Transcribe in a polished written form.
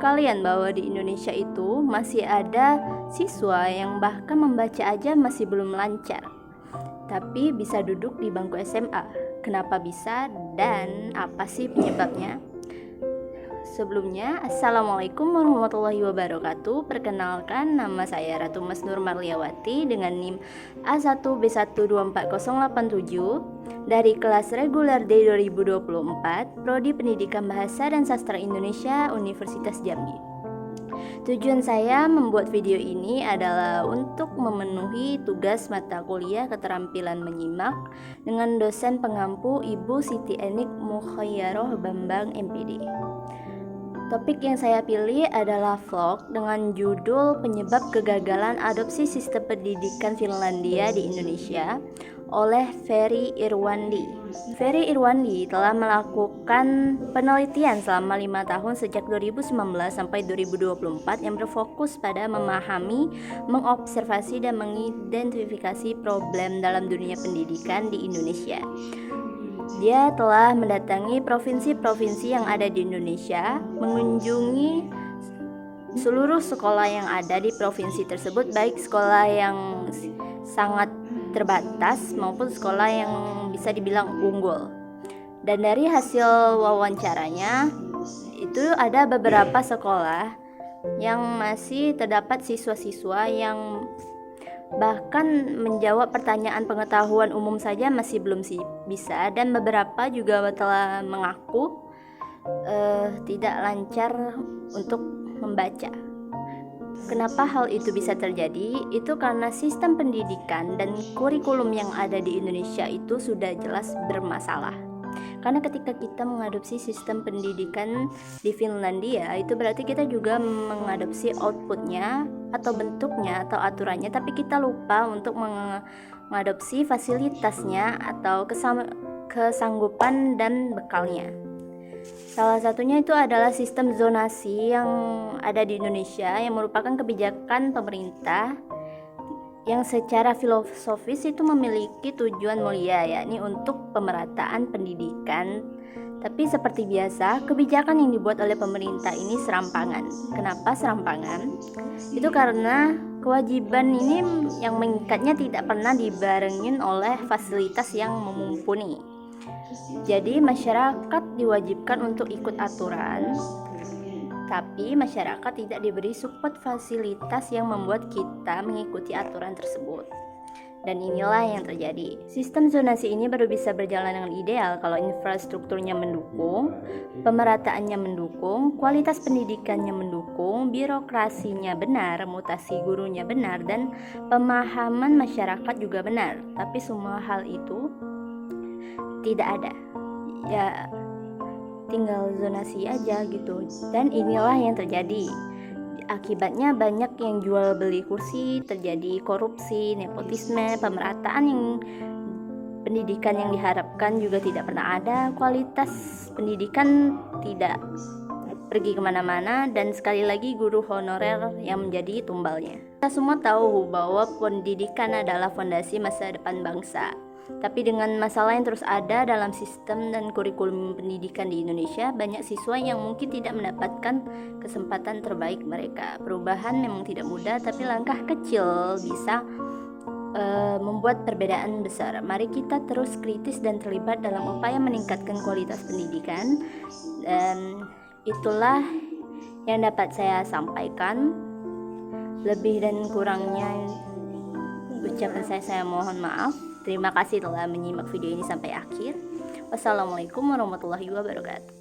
kalian bahwa di Indonesia itu masih ada siswa yang bahkan membaca aja masih belum lancar, tapi bisa duduk di bangku SMA? Kenapa bisa dan apa sih penyebabnya? Sebelumnya, Assalamualaikum warahmatullahi wabarakatuh. Perkenalkan, nama saya Ratu Mas Nur Marliawati dengan NIM A1B1240887 dari kelas reguler D 2024, Prodi Pendidikan Bahasa dan Sastra Indonesia, Universitas Jambi. Tujuan saya membuat video ini adalah untuk memenuhi tugas mata kuliah keterampilan menyimak dengan dosen pengampu Ibu Siti Enik Mukhayaroh Bambang MPD. Topik yang saya pilih adalah vlog dengan judul Penyebab Kegagalan Adopsi Sistem Pendidikan Finlandia di Indonesia oleh Ferry Irwandi. Ferry Irwandi telah melakukan penelitian selama 5 tahun sejak 2019 sampai 2024 yang berfokus pada memahami, mengobservasi, dan mengidentifikasi problem dalam dunia pendidikan di Indonesia. Dia telah mendatangi provinsi-provinsi yang ada di Indonesia, mengunjungi seluruh sekolah yang ada di provinsi tersebut, baik sekolah yang sangat terbatas maupun sekolah yang bisa dibilang unggul. Dan dari hasil wawancaranya, itu ada beberapa sekolah yang masih terdapat siswa-siswa yang bahkan menjawab pertanyaan pengetahuan umum saja masih belum bisa, dan beberapa juga telah mengaku tidak lancar untuk membaca. Kenapa hal itu bisa terjadi? Itu karena sistem pendidikan dan kurikulum yang ada di Indonesia itu sudah jelas bermasalah. Karena ketika kita mengadopsi sistem pendidikan di Finlandia, itu berarti kita juga mengadopsi outputnya atau bentuknya atau aturannya, tapi kita lupa untuk mengadopsi fasilitasnya atau kesanggupan dan bekalnya. Salah satunya itu adalah sistem zonasi yang ada di Indonesia, yang merupakan kebijakan pemerintah yang secara filosofis itu memiliki tujuan mulia, yakni untuk pemerataan pendidikan. Tapi seperti biasa, kebijakan yang dibuat oleh pemerintah ini serampangan. Kenapa serampangan? Itu karena kewajiban ini yang mengikatnya tidak pernah dibarengin oleh fasilitas yang mumpuni. Jadi masyarakat diwajibkan untuk ikut aturan, tapi masyarakat tidak diberi support fasilitas yang membuat kita mengikuti aturan tersebut. Dan inilah yang terjadi. Sistem zonasi ini baru bisa berjalan dengan ideal kalau infrastrukturnya mendukung, pemerataannya mendukung, kualitas pendidikannya mendukung, birokrasinya benar, mutasi gurunya benar, dan pemahaman masyarakat juga benar. Tapi semua hal itu tidak ada. Ya, tinggal zonasi aja gitu. Dan inilah yang terjadi. Akibatnya banyak yang jual beli kursi, terjadi korupsi, nepotisme, pemerataan yang pendidikan yang diharapkan juga tidak pernah ada, kualitas pendidikan tidak pergi kemana-mana, dan sekali lagi guru honorer yang menjadi tumbalnya. Kita semua tahu bahwa pendidikan adalah fondasi masa depan bangsa. Tapi dengan masalah yang terus ada dalam sistem dan kurikulum pendidikan di Indonesia, banyak siswa yang mungkin tidak mendapatkan kesempatan terbaik mereka. Perubahan memang tidak mudah, tapi langkah kecil bisa membuat perbedaan besar. Mari kita terus kritis dan terlibat dalam upaya meningkatkan kualitas pendidikan. Dan itulah yang dapat saya sampaikan. Lebih dan kurangnya ucapan saya mohon maaf. Terima kasih telah menyimak video ini sampai akhir. Wassalamualaikum warahmatullahi wabarakatuh.